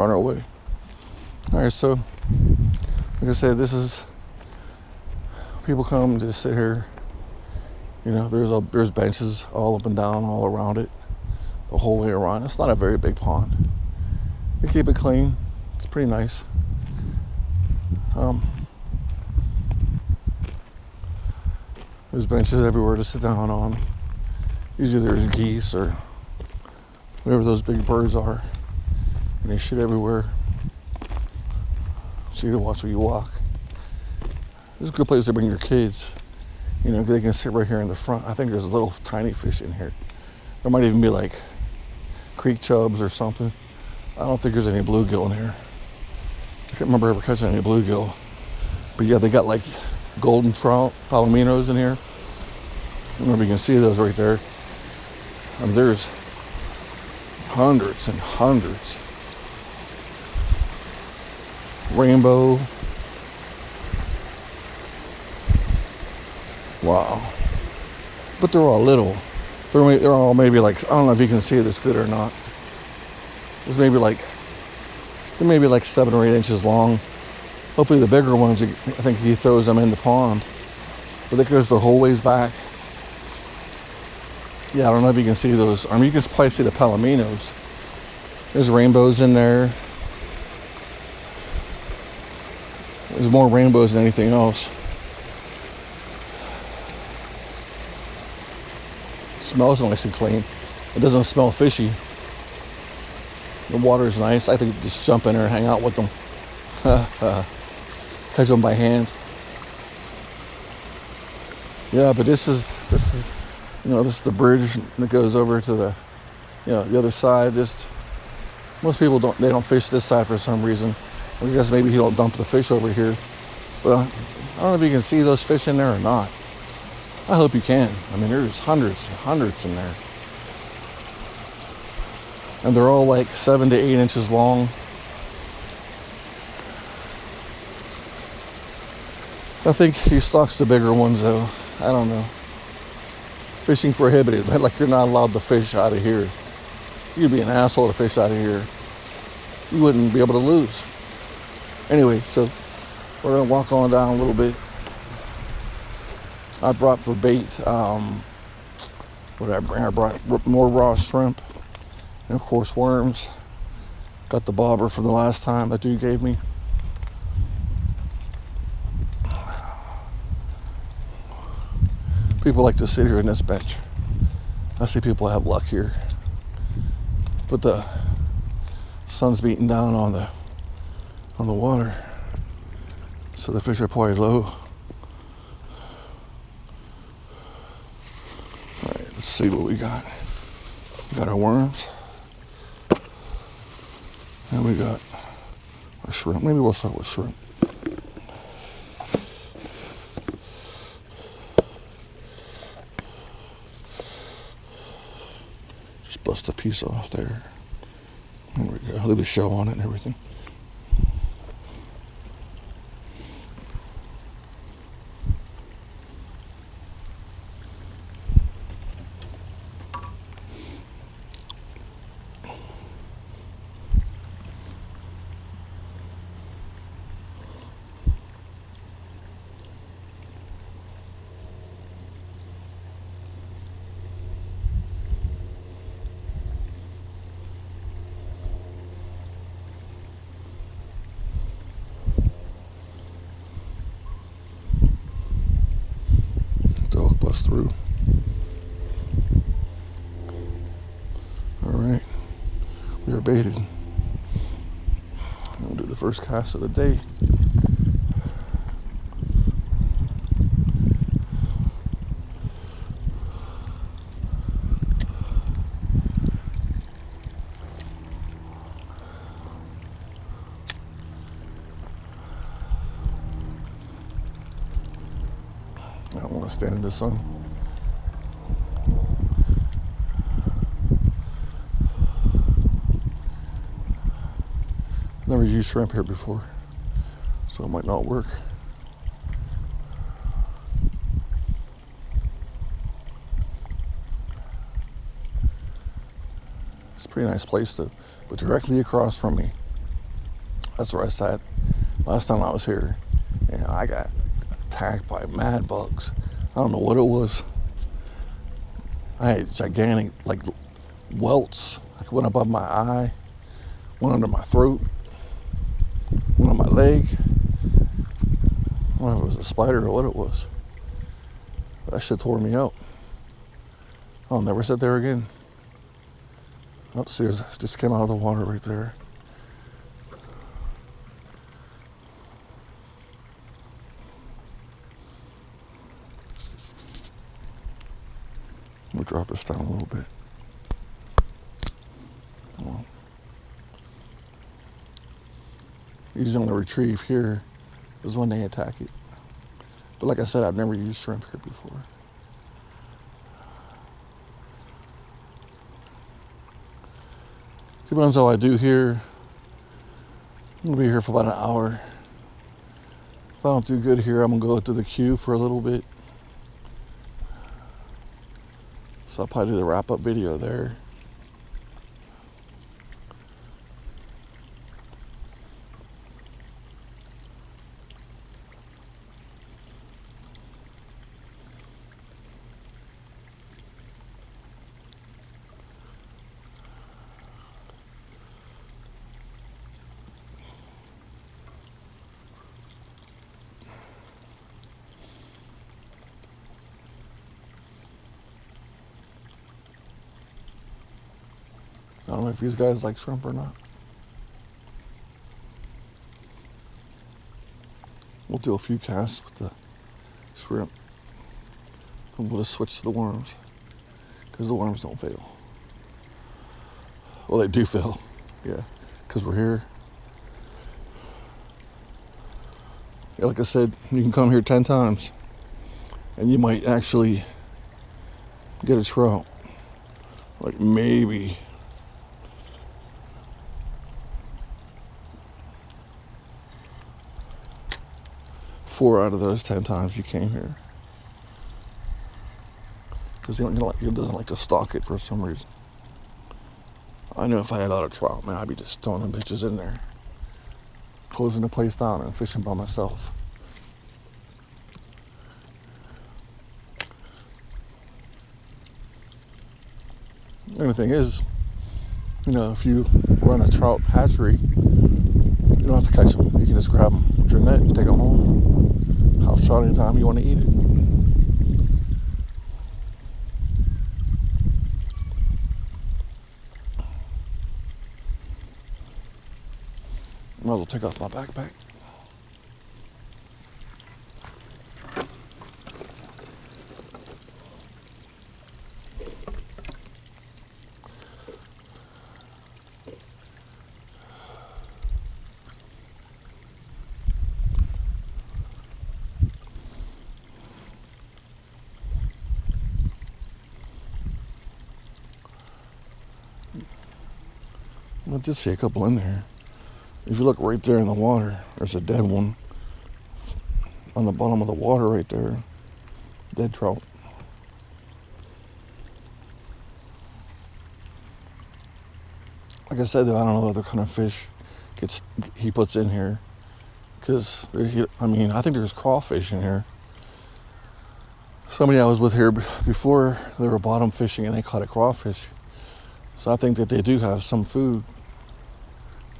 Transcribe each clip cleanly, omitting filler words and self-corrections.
run away. All right, so like I said, this is, people come just sit here. You know, there's benches all up and down, all around it, the whole way around. It's not a very big pond. They keep it clean. It's pretty nice. There's benches everywhere to sit down on. Usually there's geese or whatever those big birds are, and they shit everywhere. So you to watch where you walk. This is a good place to bring your kids. You know, they can sit right here in the front. I think there's little tiny fish in here. There might even be like creek chubs or something. I don't think there's any bluegill in here. I can't remember ever catching any bluegill. But yeah, they got like golden trout, palominos in here. I don't know if you can see those right there. I mean, there's hundreds and hundreds. Rainbow. Wow. But they're all little. They're all maybe like, I don't know if you can see this good or not. There's maybe like, they're maybe like 7 or 8 inches long. Hopefully the bigger ones, I think he throws them in the pond. But that goes the whole ways back. Yeah, I don't know if you can see those. I mean, you can probably see the palominos. There's rainbows in there. There's more rainbows than anything else. It smells nice and clean. It doesn't smell fishy. The water is nice. I think just jump in there and hang out with them. Catch them by hand. Yeah, but this is you know, this is the bridge that goes over to the, you know, the other side. Just most people don't fish this side for some reason. I guess maybe he don't dump the fish over here. But I don't know if you can see those fish in there or not. I hope you can. I mean, there's hundreds and hundreds in there. And they're all like 7 to 8 inches long. I think he stocks the bigger ones though. I don't know. Fishing prohibited. Like you're not allowed to fish out of here. You'd be an asshole to fish out of here. You wouldn't be able to lose. Anyway, so we're gonna walk on down a little bit. I brought for bait, what did I bring? I brought more raw shrimp and of course worms. Got the bobber from the last time that dude gave me. People like to sit here in this bench. I see people have luck here. But the sun's beating down on the water. So the fish are probably low. Alright, let's see what we got. We got our worms. And we got our shrimp. Maybe we'll start with shrimp. Just bust a piece off there. There we go. Leave a shell on it and everything. Bust through. All right, we are baited. We'll do the first cast of the day. I don't want to stand in the sun. Never used shrimp here before, so it might not work. It's a pretty nice place though, but directly across from me That's where I sat last time I was here. And I got attacked by mad bugs. I don't know what it was. I had gigantic, like, welts. Like, went above my eye, went under my throat, went on my leg. I don't know if it was a spider or what it was. But that shit tore me up. I'll never sit there again. Upstairs, just came out of the water right there. We'll drop this down a little bit. Well, usually on the retrieve here is when they attack it. But like I said, I've never used shrimp here before. Depends how I do here. I'm gonna be here for about an hour. If I don't do good here, I'm gonna go to the queue for a little bit. So I'll probably do the wrap-up video there. I don't know if these guys like shrimp or not. We'll do a few casts with the shrimp. And we'll just switch to the worms. Because the worms don't fail. Well, they do fail. Yeah. Because we're here. Yeah, like I said, you can come here 10 times. And you might actually get a trout. Like maybe. Four out of those 10 times you came here. Because he doesn't like to stalk it for some reason. I know if I had a lot of trout, man, I'd be just throwing them bitches in there. Closing the place down and fishing by myself. The only thing is, you know, if you run a trout hatchery, you don't have to catch them. You can just grab them with your net and take them home. Half trout anytime you want to eat it. Might as well take off my backpack. I did see a couple in there. If you look right there in the water, there's a dead one on the bottom of the water right there. Dead trout. Like I said, though, I don't know what other kind of fish he puts in here. Because, I mean, I think there's crawfish in here. Somebody I was with here before, they were bottom fishing and they caught a crawfish. So I think that they do have some food.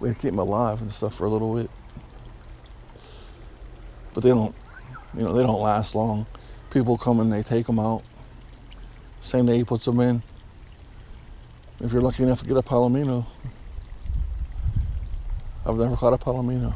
Way to keep them alive and stuff for a little bit. But they don't, you know, they don't last long. People come and they take them out. Same day he puts them in. If you're lucky enough to get a palomino. I've never caught a palomino.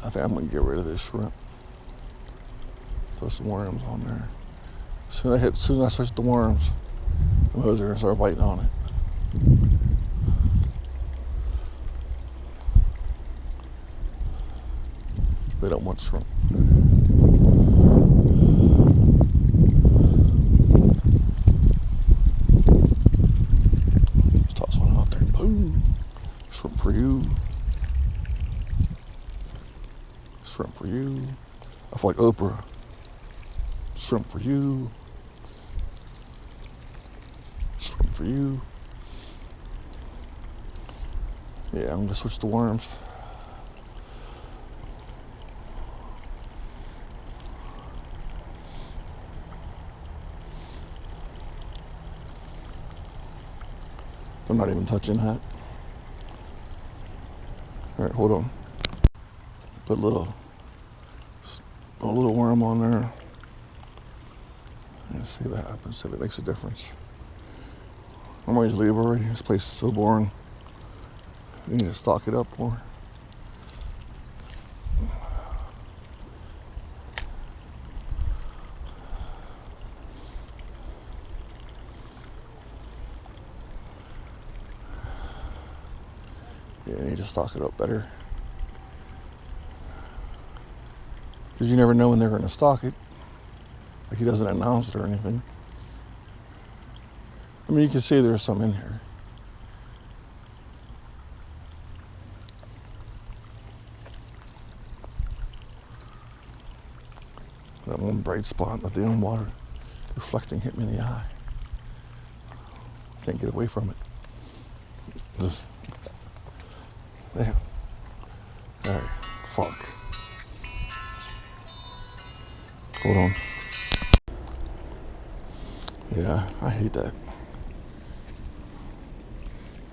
I think I'm gonna get rid of this shrimp. Throw some worms on there. As soon as I switch the worms, the mothers are gonna start biting on it. They don't want shrimp. Just toss one out there. Boom. Shrimp for you. Shrimp for you. I feel like Oprah. Shrimp for you. Shrimp for you. Yeah, I'm gonna switch to worms. I'm not even touching that. All right, hold on. Put a little worm on there. Let's see what happens, see if it makes a difference. I'm ready to leave already. This place is so boring. You need to stock it up more. Yeah, you need to stock it up better. Because you never know when they're going to stock it. Like he doesn't announce it or anything. I mean, you can see there's some in here. That one bright spot in the damn water reflecting hit me in the eye. Can't get away from it. Just, damn. All right, fuck. Hold on. Yeah, I hate that.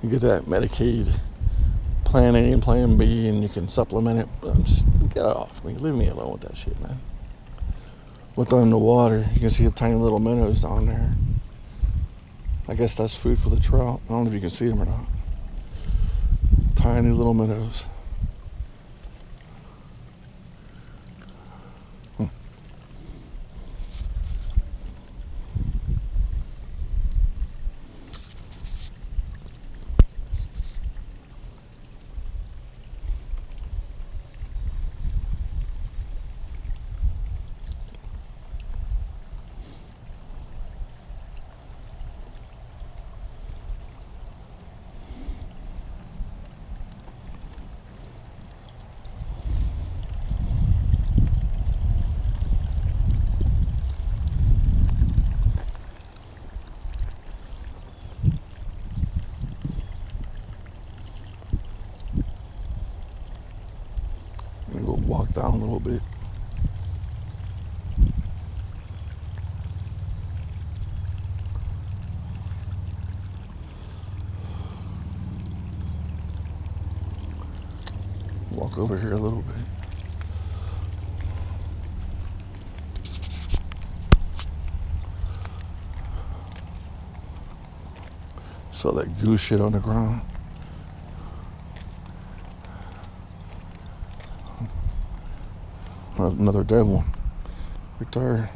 You get that Medicaid, Plan A and Plan B, and you can supplement it. But just get it off me. Leave me alone with that shit, man. Look down in the water. You can see the tiny little minnows down there. I guess that's food for the trout. I don't know if you can see them or not. Tiny little minnows. I'm gonna go walk down a little bit. Walk over here a little bit. Saw that goose shit on the ground. Another dead one. Right there.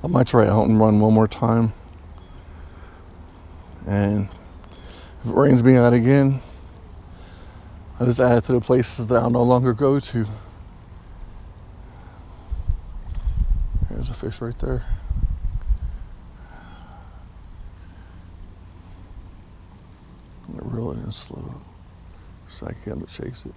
I might try out and run one more time. And if it rains me out again, I just add it to the places that I'll no longer go to. There's a fish right there. I'm gonna reel it in slow so I can chase it.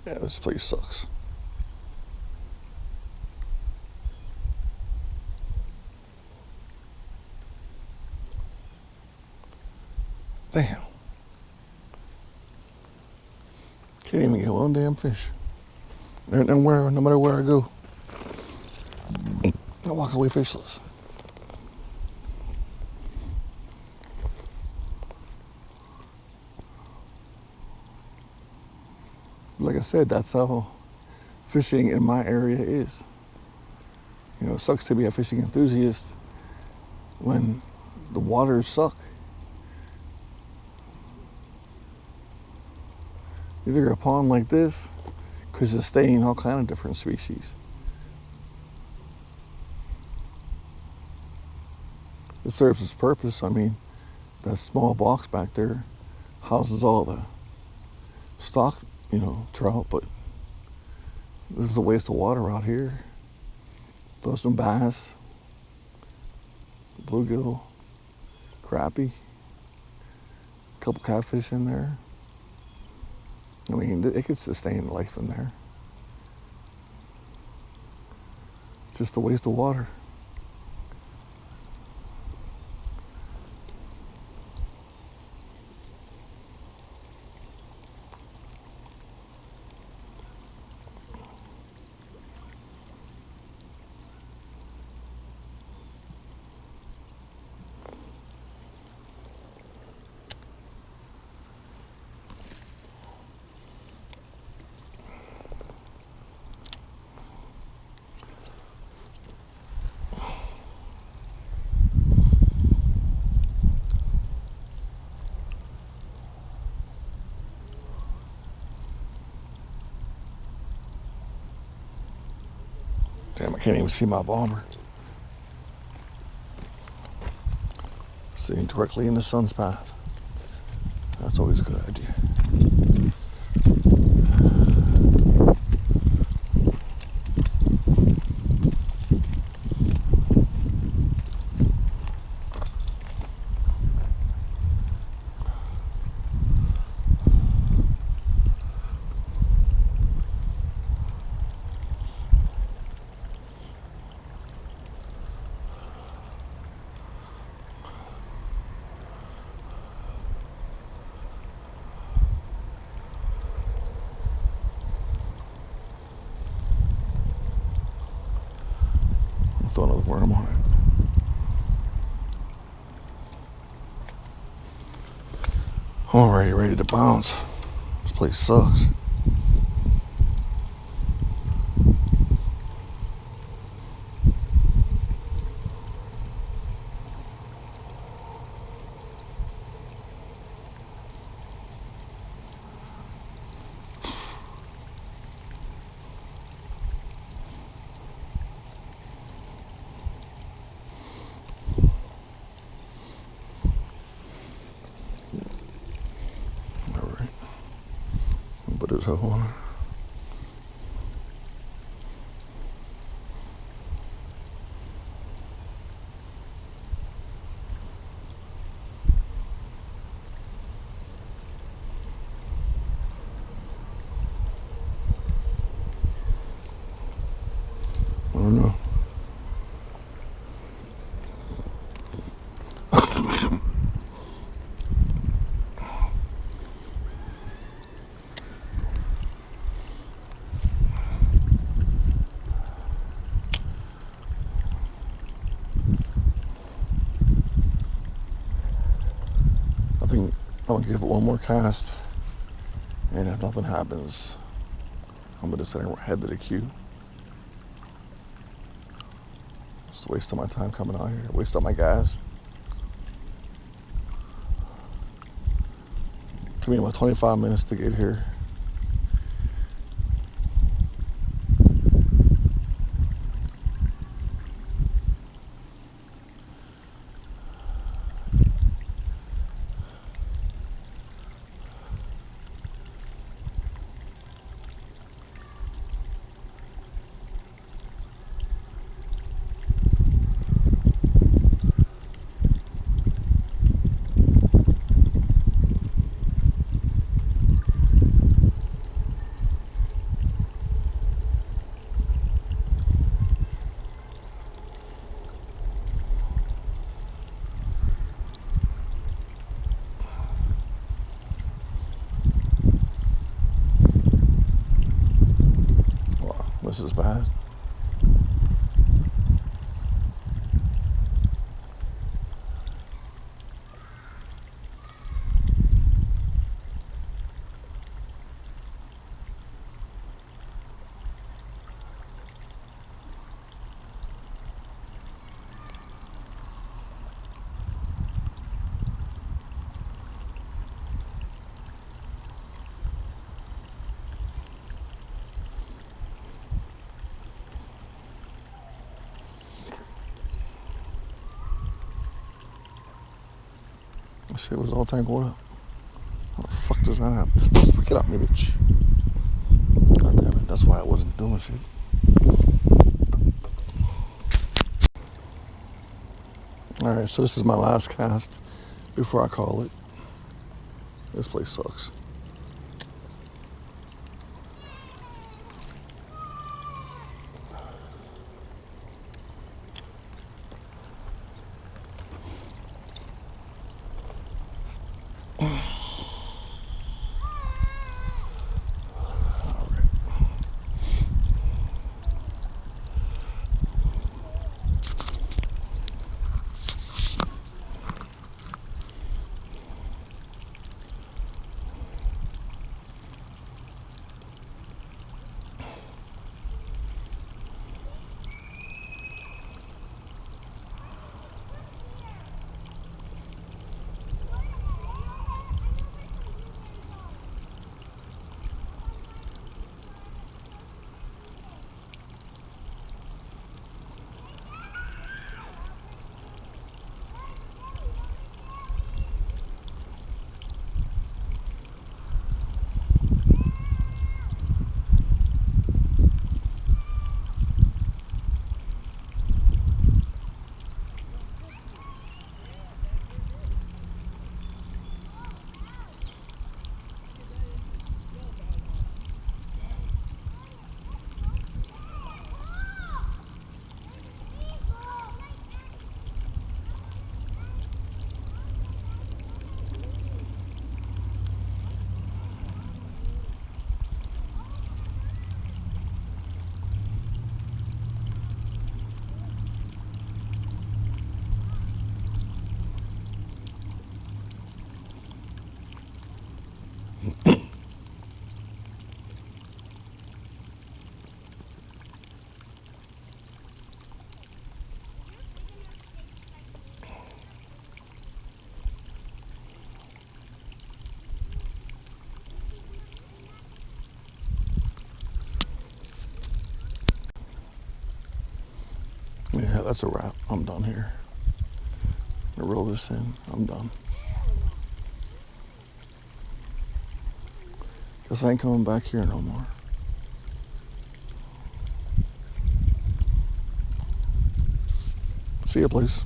Yeah, this place sucks. Damn. Can't even get one damn fish. And no matter where I go, I walk away fishless. Like I said, that's how fishing in my area is. You know, it sucks to be a fishing enthusiast when the waters suck. You figure a pond like this could sustain all kind of different species. It serves its purpose. I mean, that small box back there houses all the stock, trout, but this is a waste of water out here. Throw some bass, bluegill, crappie, a couple catfish in there. I mean, it could sustain life in there. It's just a waste of water. Damn, I can't even see my bomber. Sitting directly in the sun's path. That's always a good idea. Throw another worm on it. Alright, ready to bounce. This place sucks. Put his hoe on it. I don't know. I think I'm gonna give it one more cast, and if nothing happens, I'm gonna just head to the queue. Just a waste of my time coming out here, waste of my gas. Took me about 25 minutes to get here. as bad. That shit was all tangled up. How the fuck does that happen? Get out me, bitch. God damn it, that's why I wasn't doing shit. Alright, so this is my last cast before I call it. This place sucks. Yeah, that's a wrap. I'm done here. I'm gonna roll this in. I'm done. Guess I ain't coming back here no more. See ya, please.